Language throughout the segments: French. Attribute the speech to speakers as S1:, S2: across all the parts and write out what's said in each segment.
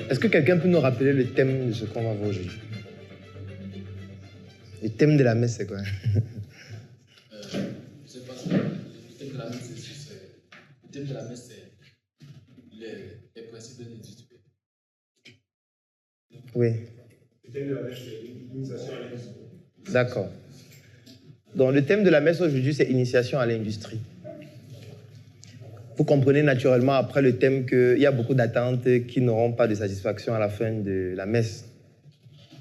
S1: Est-ce que quelqu'un peut nous rappeler le thème de ce qu'on va voir aujourd'hui? Le thème de la messe, c'est quoi?
S2: Je ne sais pas si le thème de la messe, c'est les principes de l'industrie.
S1: Oui.
S3: Le thème de la messe, c'est l'initiation à l'industrie.
S1: D'accord. Donc, le thème de la messe aujourd'hui, c'est initiation à l'industrie. Vous comprenez naturellement après le thème qu'il y a beaucoup d'attentes qui n'auront pas de satisfaction à la fin de la messe.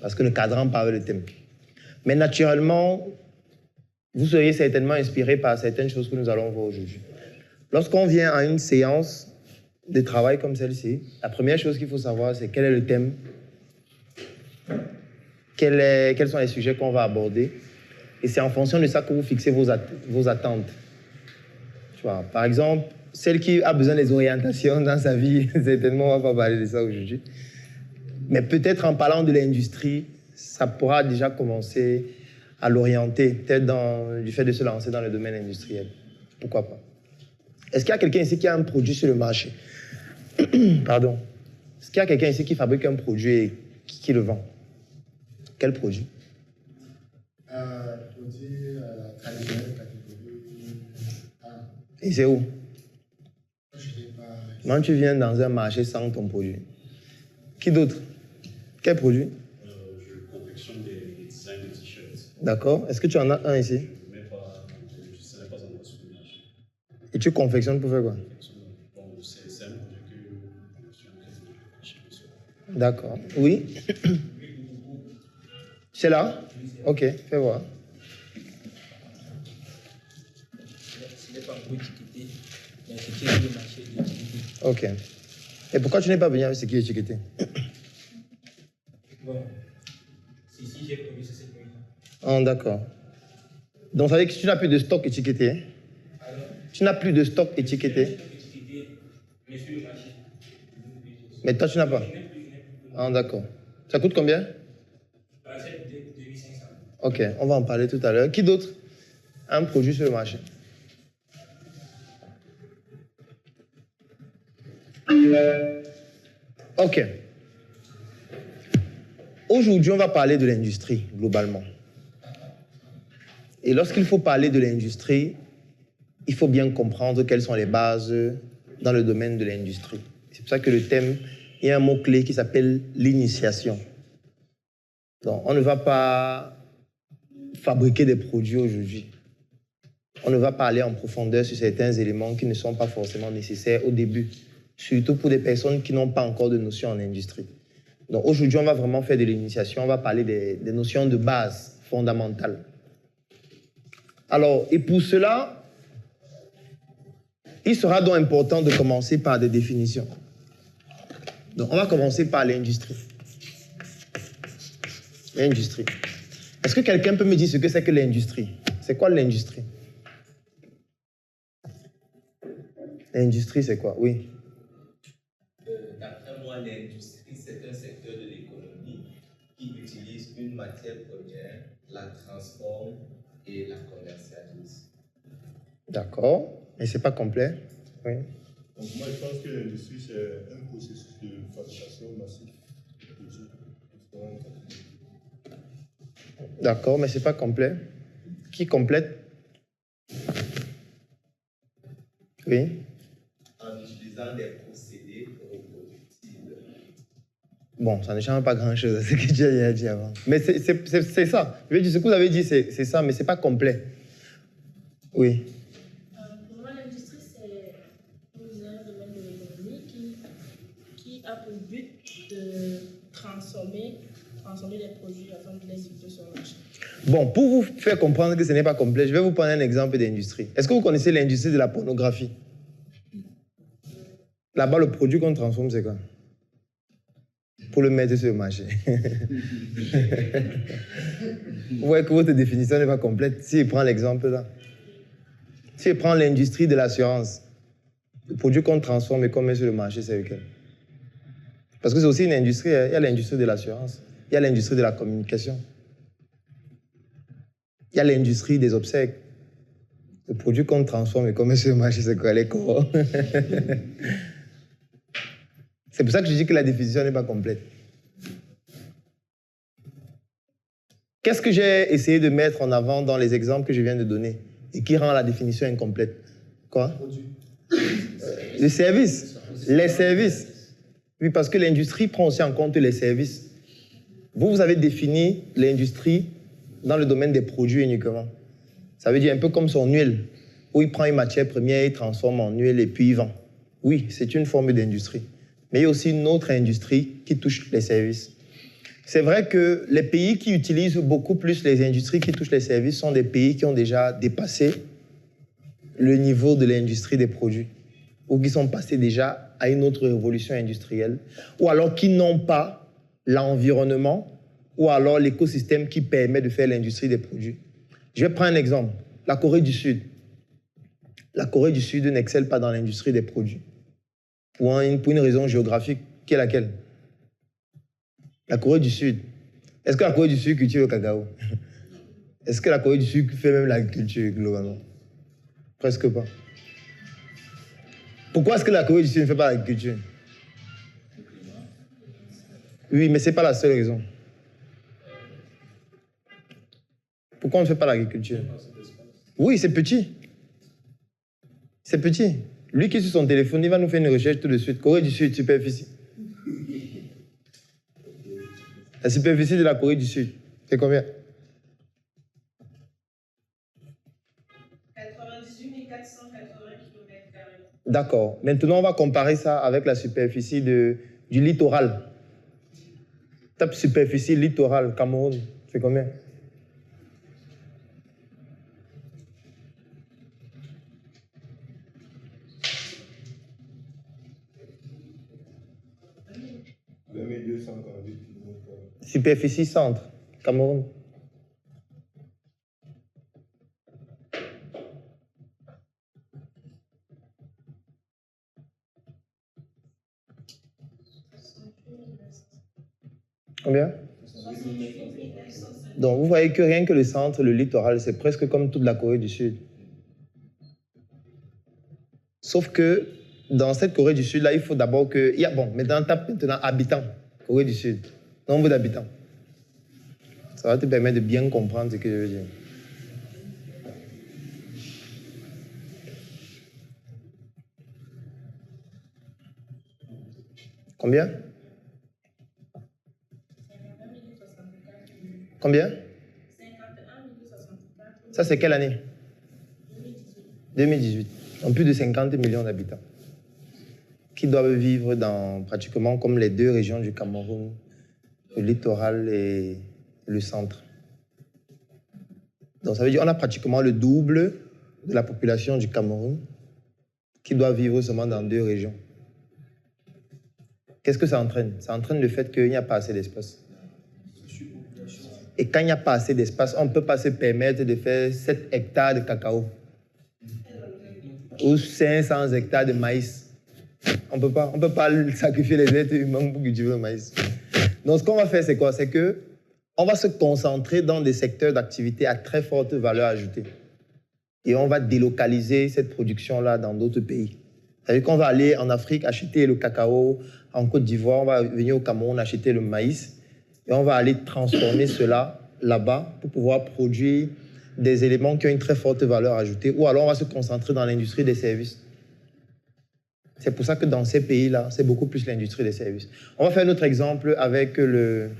S1: Parce que ne cadrons pas avec le thème. Mais naturellement, vous seriez certainement inspiré par certaines choses que nous allons voir aujourd'hui. Lorsqu'on vient à une séance de travail comme celle-ci, la première chose qu'il faut savoir, c'est quel est le thème, quels sont les sujets qu'on va aborder. Et c'est en fonction de ça que vous fixez vos attentes. Tu vois, par exemple, celle qui a besoin des orientations dans sa vie, certainement, on ne va pas parler de ça aujourd'hui. Mais peut-être en parlant de l'industrie, ça pourra déjà commencer à l'orienter, peut-être du fait de se lancer dans le domaine industriel. Pourquoi pas? Est-ce qu'il y a quelqu'un ici qui a un produit sur le marché? Pardon. Est-ce qu'il y a quelqu'un ici qui fabrique un produit et qui le vend? Quel produit?
S4: Produit traditionnel catégorie A.
S1: Et c'est où?
S4: Je ne sais pas.
S1: Quand tu viens dans un marché sans ton produit. Qui d'autre? Quel produit?
S5: Je confectionne des designs de t-shirts.
S1: D'accord. Est-ce que tu en as un ici?
S5: Je ne mets pas, ce n'est pas un sur le marché.
S1: Et tu confectionnes pour faire quoi?
S5: Bon, c'est un produit que je suis en train de chercher.
S1: D'accord. Oui? C'est là? Ok, fais voir.
S2: Ce n'est pas encore étiqueté, mais c'est qui est le marché étiqueté.
S1: Ok. Et pourquoi tu n'es pas venu avec ce qui est étiqueté?
S2: Bon, si j'ai produit, c'est cette nuit.
S1: Ah, d'accord. Donc, ça veut dire que tu n'as plus de stock étiqueté, hein?
S2: Alors,
S1: Tu n'as plus de stock étiqueté,
S2: étiqueté, mais sur le marché.
S1: mais toi, tu n'as pas. Ah, d'accord. Ça coûte combien?
S2: Cette bouteille coûte 2500.
S1: Ok, on va en parler tout à l'heure. Qui d'autre a un produit sur le marché? Ok. Aujourd'hui, on va parler de l'industrie, globalement. Et lorsqu'il faut parler de l'industrie, il faut bien comprendre quelles sont les bases dans le domaine de l'industrie. C'est pour ça que le thème, il y a un mot-clé qui s'appelle l'initiation. Donc, on ne va pas fabriquer des produits aujourd'hui. On ne va pas aller en profondeur sur certains éléments qui ne sont pas forcément nécessaires au début, surtout pour des personnes qui n'ont pas encore de notions en industrie. Donc aujourd'hui, on va vraiment faire de l'initiation, on va parler des notions de base fondamentales. Alors, et pour cela, il sera donc important de commencer par des définitions. Donc on va commencer par l'industrie. L'industrie. Est-ce que quelqu'un peut me dire ce que c'est que l'industrie? C'est quoi l'industrie? L'industrie, c'est quoi? Oui.
S6: D'après moi, l'industrie, c'est un secteur de l'économie qui utilise une matière première, la transforme et la commercialise.
S1: D'accord. Mais c'est pas complet? Oui.
S3: Donc, moi, je pense que l'industrie, c'est un processus de fabrication massif de produits.
S1: D'accord, mais c'est pas complet. Qui complète? Oui.
S6: En utilisant des procédés reproductibles.
S1: Bon, ça ne change pas grand-chose à ce que tu as dit avant. Mais c'est ça. Je veux dire, ce que vous avez dit, c'est ça, mais c'est pas complet. Oui.
S7: Pour moi, l'industrie, c'est un domaine de l'économie qui a pour but de transformer les produits afin de les livrer sur le marché.
S1: Bon, pour vous faire comprendre que ce n'est pas complet, je vais vous prendre un exemple d'industrie. Est-ce que vous connaissez l'industrie de la pornographie? Là-bas, le produit qu'on transforme, c'est quoi? Pour le mettre sur le marché. Vous voyez que votre définition n'est pas complète. Si je prends l'exemple là. Si je prends l'industrie de l'assurance, le produit qu'on transforme et qu'on met sur le marché, c'est lequel? Parce que c'est aussi une industrie. Il y a l'industrie de l'assurance. Il y a l'industrie de la communication. Il y a l'industrie des obsèques. Le produit qu'on transforme et qu'on met sur le marché, c'est quoi? Les corps. C'est pour ça que je dis que la définition n'est pas complète. Qu'est-ce que j'ai essayé de mettre en avant dans les exemples que je viens de donner et qui rend la définition incomplète? Quoi? Les services. Les services. Oui, parce que l'industrie prend aussi en compte les services. Vous avez défini l'industrie dans le domaine des produits uniquement. Ça veut dire un peu comme son huile, où il prend une matière première, il transforme en huile et puis il vend. Oui, c'est une forme d'industrie. Mais il y a aussi une autre industrie qui touche les services. C'est vrai que les pays qui utilisent beaucoup plus les industries qui touchent les services sont des pays qui ont déjà dépassé le niveau de l'industrie des produits ou qui sont passés déjà à une autre révolution industrielle ou alors qui n'ont pas l'environnement ou alors l'écosystème qui permet de faire l'industrie des produits. Je vais prendre un exemple. La Corée du Sud. La Corée du Sud n'excelle pas dans l'industrie des produits. Pour une raison géographique qui est laquelle? La Corée du Sud. Est-ce que la Corée du Sud cultive le cacao? Est-ce que la Corée du Sud fait même l'agriculture globalement? Presque pas. Pourquoi est-ce que la Corée du Sud ne fait pas l'agriculture? Oui, mais ce n'est pas la seule raison. Pourquoi on ne fait pas l'agriculture? Oui, c'est petit. C'est petit. Lui qui est sur son téléphone, il va nous faire une recherche tout de suite. Corée du Sud, superficie. La superficie de la Corée du Sud, c'est combien?
S7: 98 480 km².
S1: D'accord. Maintenant, on va comparer ça avec la superficie du littoral. Tape superficie littorale, Cameroun, c'est combien? Superficie centre, Cameroun. Combien? Donc, vous voyez que rien que le centre, le littoral, c'est presque comme toute la Corée du Sud. Sauf que dans cette Corée du Sud, là, il faut d'abord que... Bon, maintenant, tape maintenant habitants, Corée du Sud. Nombre d'habitants. Ça va te permettre de bien comprendre ce que je veux dire. Combien? Combien?
S7: 51 064.
S1: Ça, c'est quelle année? 2018. Donc, plus de 50 millions d'habitants qui doivent vivre dans pratiquement comme les deux régions du Cameroun, le littoral et le centre. Donc, ça veut dire qu'on a pratiquement le double de la population du Cameroun qui doit vivre seulement dans deux régions. Qu'est-ce que ça entraîne? Ça entraîne le fait qu'il n'y a pas assez d'espace. Et quand il n'y a pas assez d'espace, on ne peut pas se permettre de faire 7 hectares de cacao ou 500 hectares de maïs. On ne peut pas sacrifier les êtres humains pour cultiver le maïs. Donc, ce qu'on va faire, c'est quoi? C'est qu'on va se concentrer dans des secteurs d'activité à très forte valeur ajoutée. Et on va délocaliser cette production-là dans d'autres pays. C'est-à-dire qu'on va aller en Afrique acheter le cacao, en Côte d'Ivoire, on va venir au Cameroun acheter le maïs, et on va aller transformer cela là-bas pour pouvoir produire des éléments qui ont une très forte valeur ajoutée, ou alors on va se concentrer dans l'industrie des services. C'est pour ça que dans ces pays-là, c'est beaucoup plus l'industrie des services. On va faire un autre exemple avec le